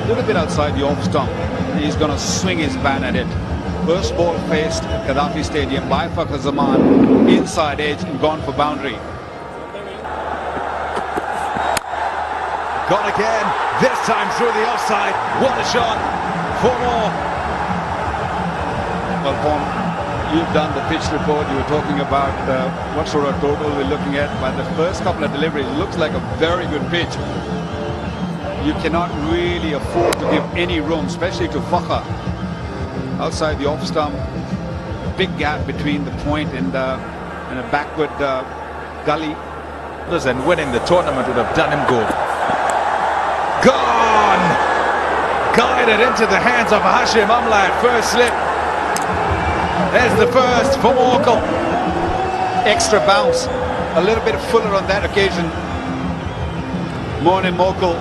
a little bit outside the off stump. He's going to swing his bat at it. First ball faced at Gaddafi Stadium by Fakhar Zaman, inside edge and gone for boundary. Gone again, this time through the offside. What a shot, 4 more. Well, Paul, you've done the pitch report. You were talking about what sort of total we're looking at. By the first couple of deliveries, it looks like a very good pitch. You cannot really afford to give any room, especially to Fakhar. Outside the off stump, big gap between the point and a backward gully. And winning the tournament would have done him good. Gone! Guided into the hands of Hashim Amla at first slip. There's the first for Morkel. Extra bounce, a little bit fuller on that occasion. Morning Morkel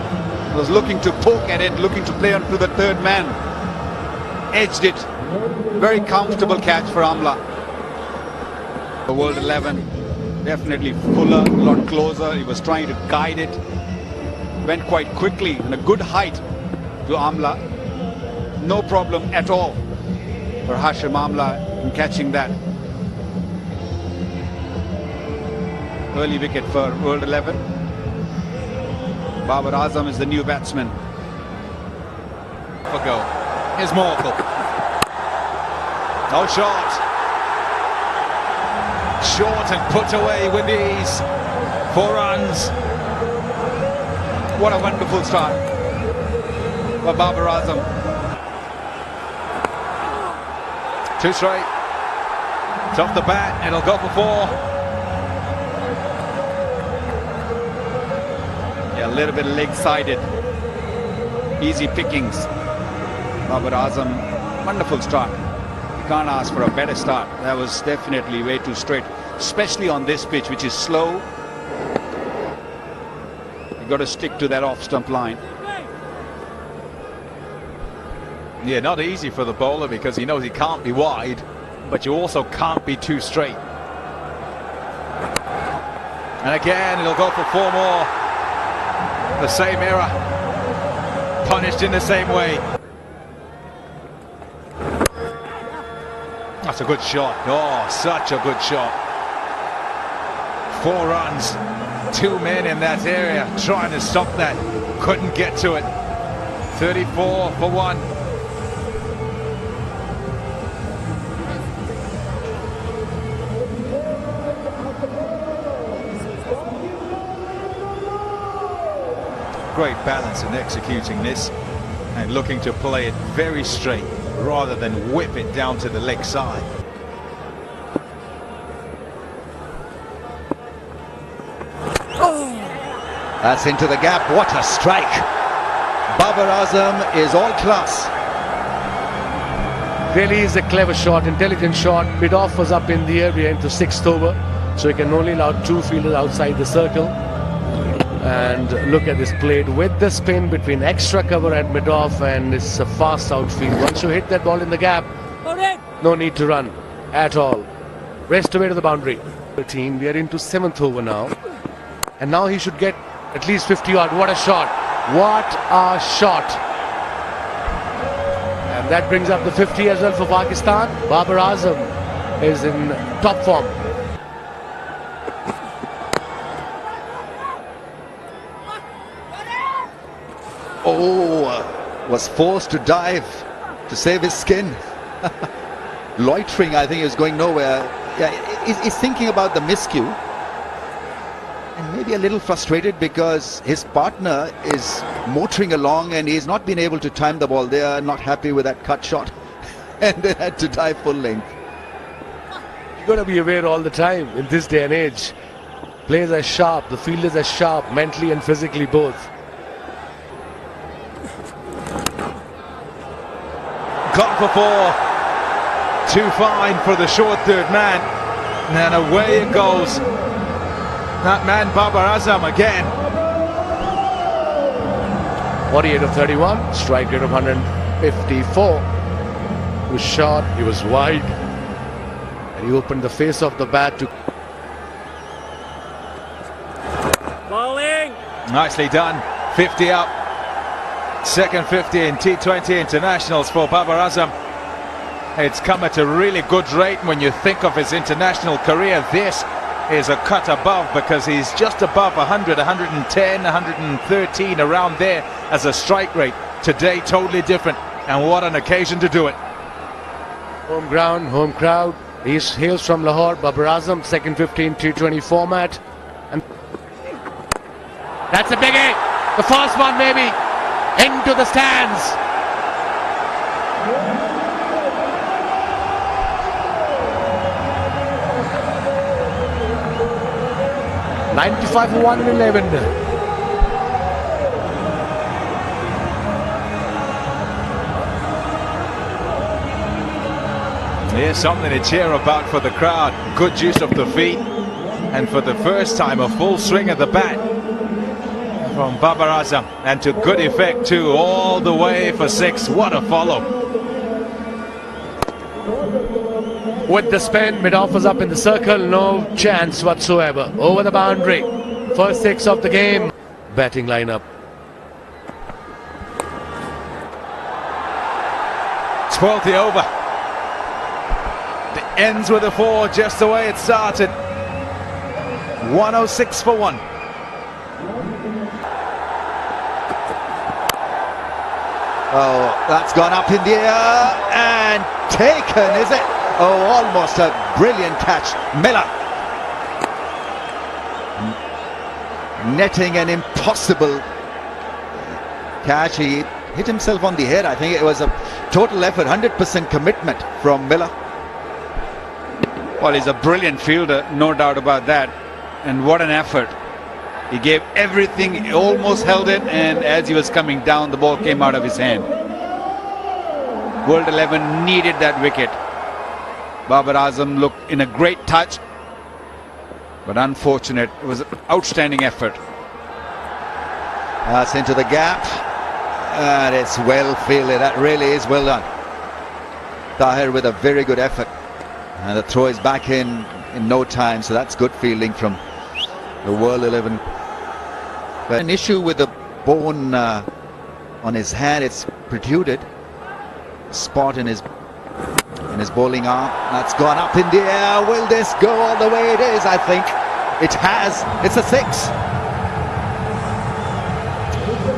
was looking to poke at it, looking to play onto the third man. Edged it. Very comfortable catch for Amla. The World 11, definitely fuller, a lot closer. He was trying to guide it. Went quite quickly and a good height to Amla. No problem at all for Hashim Amla in catching that. Early wicket for World 11. Babar Azam is the new batsman. For goal. Here's Morkel. No shot. Short and put away with ease. 4 runs. What a wonderful start for Babar Azam. 2 straight. It's off the bat. It'll go for 4. Yeah, a little bit leg-sided. Easy pickings. Babar Azam, wonderful start. You can't ask for a better start. That was definitely way too straight, especially on this pitch, which is slow. You've got to stick to that off-stump line. Yeah, not easy for the bowler because he knows he can't be wide, but you also can't be too straight. And again, it'll go for 4 more. The same error, punished in the same way. That's a good shot. Oh, such a good shot. 4 runs, 2 men in that area trying to stop that. Couldn't get to it. 34 for 1. Great balance in executing this and looking to play it very straight rather than whip it down to the leg side. That's into the gap. What a strike. Babar Azam is all class. Really is a clever shot, intelligent shot. Mid-off was up in the air. We are into 6th over, so he can only allow 2 fielders outside the circle. And look at this, played with the spin between extra cover and mid-off, and it's a fast outfield. Once you hit that ball in the gap, no need to run at all. Rest away to the boundary. 13, we are into 7th over now. And now he should get at least 50 odd. What a shot. What a shot. And that brings up the 50 as well for Pakistan. Babar Azam is in top form. Oh, was forced to dive to save his skin. Loitering, I think, is going nowhere. Yeah, he's thinking about the miscue. And maybe a little frustrated because his partner is motoring along and he's not been able to time the ball. They are not happy with that cut shot. And they had to dive full length. You've got to be aware all the time in this day and age. Players are sharp, the fielders are sharp, mentally and physically both. Gone for 4. Too fine for the short third man. And away it goes. That man Babar Azam again. 48 of 31, strike rate of 154. He was short, he was wide, and he opened the face of the bat to... Bowling! Nicely done. 50 up. Second 50 in T20 internationals for Babar Azam. It's come at a really good rate when you think of his international career. This is a cut above because he's just above 100, 110, 113, around there as a strike rate. Today, totally different, and what an occasion to do it. Home ground, home crowd. He hails from Lahore. Babar Azam, second 15 T20 format. And that's a biggie. The first one maybe into the stands. .95 for 111. Here's something to cheer about for the crowd. Good use of the feet, and for the first time a full swing of the bat from Babar Azam, and to good effect too, all the way for 6. What a follow. With the spin, mid-off was up in the circle, no chance whatsoever. Over the boundary, first 6 of the game. Batting lineup. 12th over. It ends with a 4, just the way it started. 106 for 1. Oh, that's gone up in the air and taken, is it? Oh, almost a brilliant catch. Miller netting an impossible catch. He hit himself on the head. I think it was a total effort, 100% commitment from Miller. Well, he's a brilliant fielder, no doubt about that. And what an effort. He gave everything, he almost held it, and as he was coming down, the ball came out of his hand. World 11 needed that wicket. Babar Azam looked in a great touch, but unfortunate. It was an outstanding effort. That's into the gap, and it's well fielded. That really is well done. Tahir with a very good effort, and the throw is back in no time, so that's good fielding from the World 11. But an issue with the bone on his hand, it's protruded. Spot in his bowling arm. That's gone up in the air. Will this go all the way it is? I think it has. It's a 6.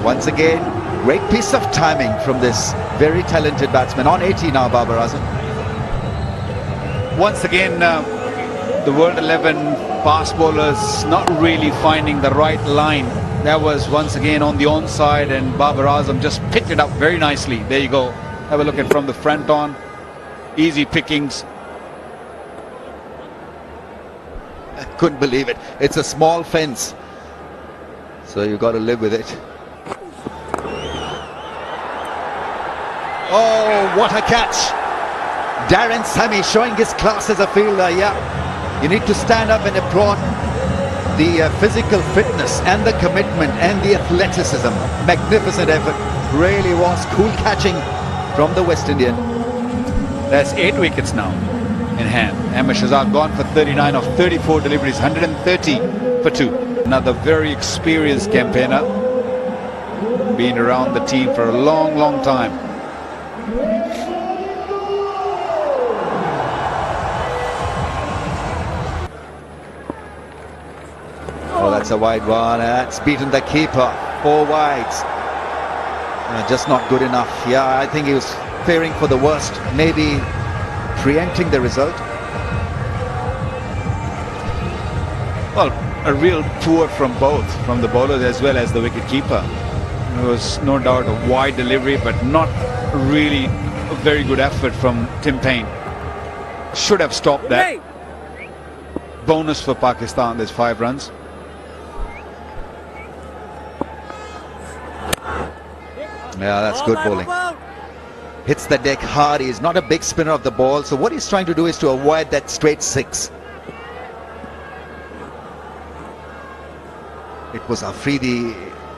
Once again, great piece of timing from this very talented batsman. On 80 now, Babar Azam. Once again, the World 11 fast bowlers not really finding the right line. That was once again on the onside, and Babar Azam just picked it up very nicely. There you go. Have a look at from the front on. Easy pickings. I couldn't believe it. It's a small fence, so you got to live with it. Oh, what a catch! Darren Sammy showing his class as a fielder. Yeah, you need to stand up and applaud the physical fitness and the commitment and the athleticism. Magnificent effort. Really was cool catching from the West Indian. That's 8 wickets now in hand. Ahmed Shahzad gone for 39 of 34 deliveries, 130 for 2. Another very experienced campaigner, been around the team for a long, long time. Oh, that's a wide one. That's beaten the keeper. 4 wides. Just not good enough. Yeah, I think he was fearing for the worst, maybe preempting the result. Well, a real poor from both, from the bowlers as well as the wicket-keeper. It was no doubt a wide delivery, but not really a very good effort from Tim Paine. Should have stopped that. Bonus for Pakistan, there's 5 runs. Yeah, that's good bowling. Hits the deck hard. He's not a big spinner of the ball, so what he's trying to do is to avoid that straight 6. It was Afridi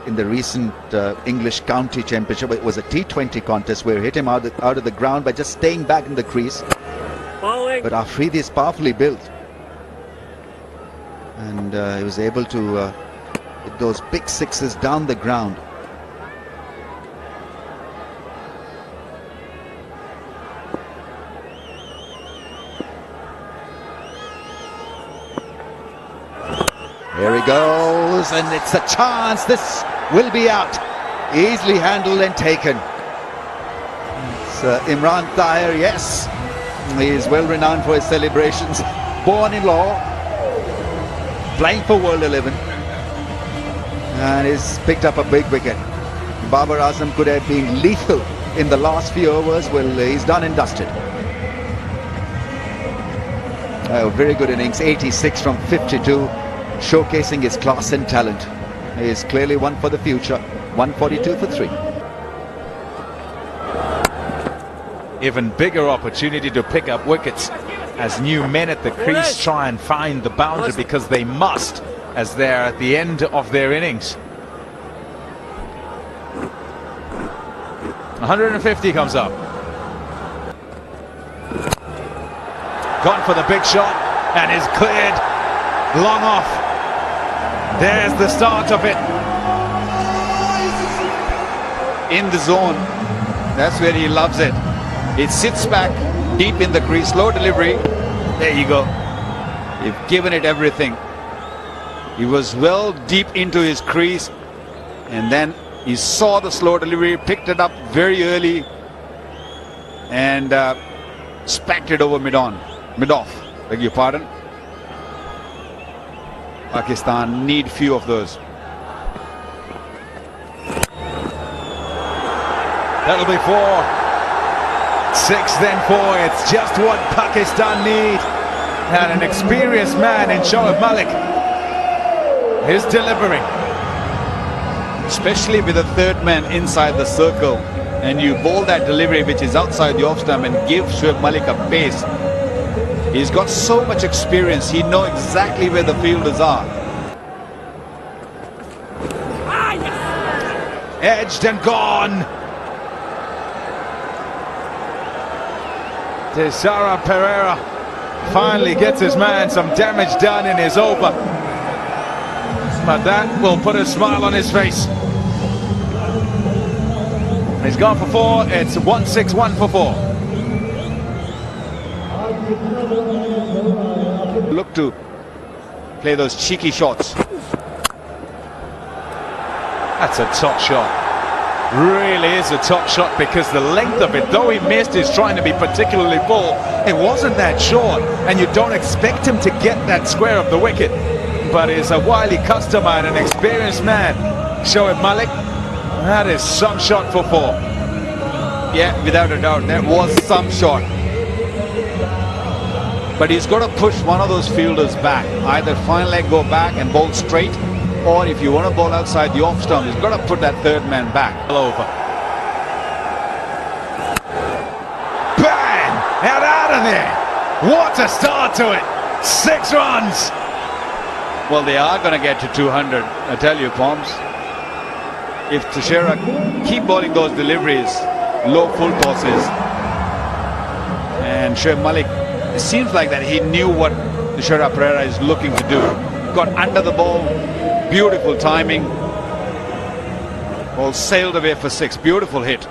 in the recent English County Championship. It was a T20 contest where he hit him out of the ground by just staying back in the crease. But Afridi is powerfully built, and he was able to hit those big 6s down the ground. Here he goes, and it's a chance. This will be out. Easily handled and taken. It's Imran Tahir, yes. He is well renowned for his celebrations. Born in Lahore, playing for World 11, and he's picked up a big wicket. Babar Azam could have been lethal in the last few overs. Well, he's done and dusted. Very good innings, 86 from 52, showcasing his class and talent. He is clearly one for the future. 142 for 3. Even bigger opportunity to pick up wickets as new men at the crease try and find the boundary, because they must, as they're at the end of their innings. 150 comes up. Gone for the big shot and is cleared long off. There's the start of it. In the zone, that's where he loves it. It sits back deep in the crease, slow delivery. There you go. You've given it everything. He was well deep into his crease, and then he saw the slow delivery, picked it up very early, and spanked it over mid-off. Beg your pardon. Pakistan need few of those. That'll be 4. 6, then 4. It's just what Pakistan need. And an experienced man in Shoaib Malik is delivering. Especially with a third man inside the circle, and you bowl that delivery which is outside the off stump and give Shoaib Malik a pace. He's got so much experience, he knows exactly where the fielders are. Edged and gone. Tisara Pereira finally gets his man some damage done in his over. But that will put a smile on his face. He's gone for 4. It's 161 for 4. Look to play those cheeky shots. That's a top shot. Really is a top shot, because the length of it, though he missed, is trying to be particularly full. It wasn't that short, and you don't expect him to get that square of the wicket. But he's a wily customer and an experienced man. Shoaib Malik, that is some shot for 4. Yeah, without a doubt, that was some shot. But he's got to push one of those fielders back. Either fine leg go back and bowl straight, or if you want to bowl outside the off stump, he's got to put that third man back. Over. Bang! And out of there! What a start to it! 6 runs! Well, they are going to get to 200, I tell you, Poms. If Tashera keep bowling those deliveries, low full tosses, and Shoaib Malik, it seems like that he knew what Tashera Pereira is looking to do. Got under the ball, beautiful timing. Ball sailed away for 6, beautiful hit.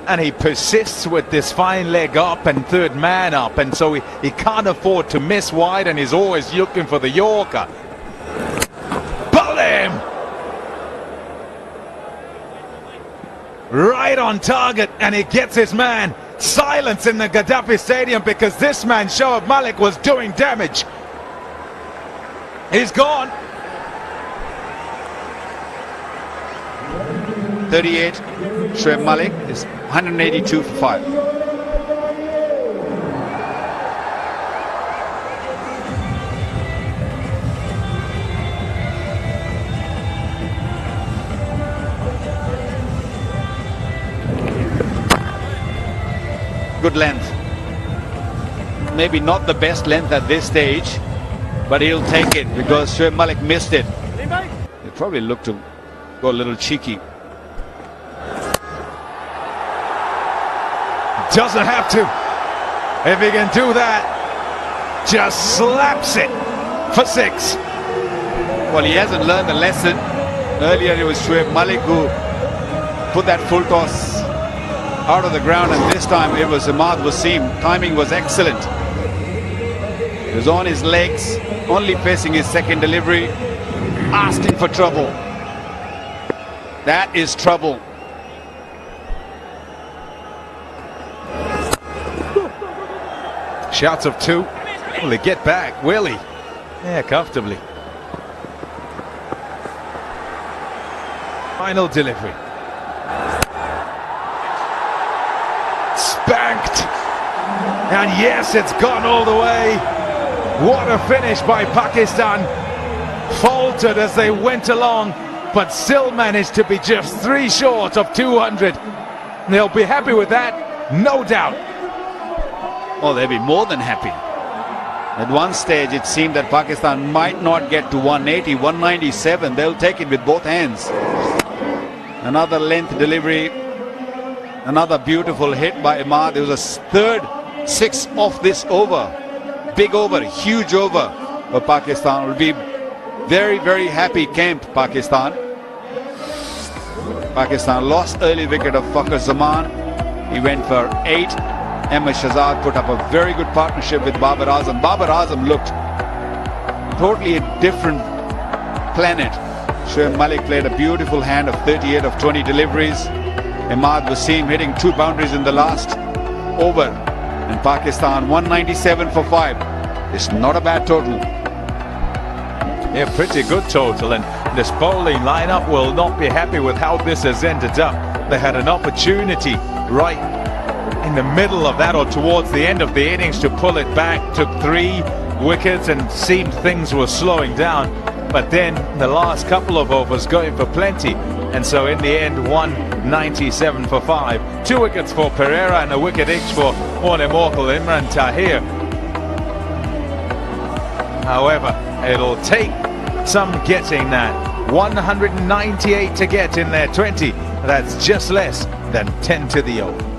And he persists with this fine leg up and third man up, and so he can't afford to miss wide, and he's always looking for the Yorker. Pull him! Right on target, and he gets his man. Silence in the Gaddafi Stadium, because this man, Shoaib Malik, was doing damage. He's gone. 38, Shoaib Malik is 182 for 5. Good length. Maybe not the best length at this stage, but he'll take it because Shoaib Malik missed it. He probably looked to go a little cheeky. Doesn't have to. If he can do that, just slaps it for 6. Well, he hasn't learned the lesson. Earlier it was Shoaib Malik who put that full toss out of the ground, and this time it was Ahmad Wasim. Timing was excellent. He was on his legs, only facing his second delivery, asking for trouble. That is trouble. Shouts of two. Will he get back? Will he? Yeah, comfortably. Final delivery. Spanked. And yes, it's gone all the way. What a finish by Pakistan. Faltered as they went along, but still managed to be just 3 short of 200. They'll be happy with that, no doubt. Oh, they'll be more than happy. At one stage, it seemed that Pakistan might not get to 180, 197. They'll take it with both hands. Another length delivery. Another beautiful hit by Ahmad. It was a third 6 off this over. Big over, huge over for Pakistan. Will be very, very happy camp, Pakistan. Pakistan lost early wicket of Fakhar Zaman. He went for 8. Ahmed Shahzad put up a very good partnership with Babar Azam. Babar Azam looked totally a different planet. Shoaib Malik played a beautiful hand of 38 of 20 deliveries. Ahmad Wasim hitting 2 boundaries in the last over. And Pakistan 197 for 5. It's not a bad total. Yeah, pretty good total, and this bowling lineup will not be happy with how this has ended up. They had an opportunity right in the middle of that or towards the end of the innings to pull it back. Took 3 wickets and seemed things were slowing down, but then the last couple of overs going for plenty, and so in the end 197 for 5. 2 wickets for Pereira and a wicket each for one immortal Imran Tahir. However, it'll take some getting that. 198 to get in their 20. That's just less than 10 to the 0.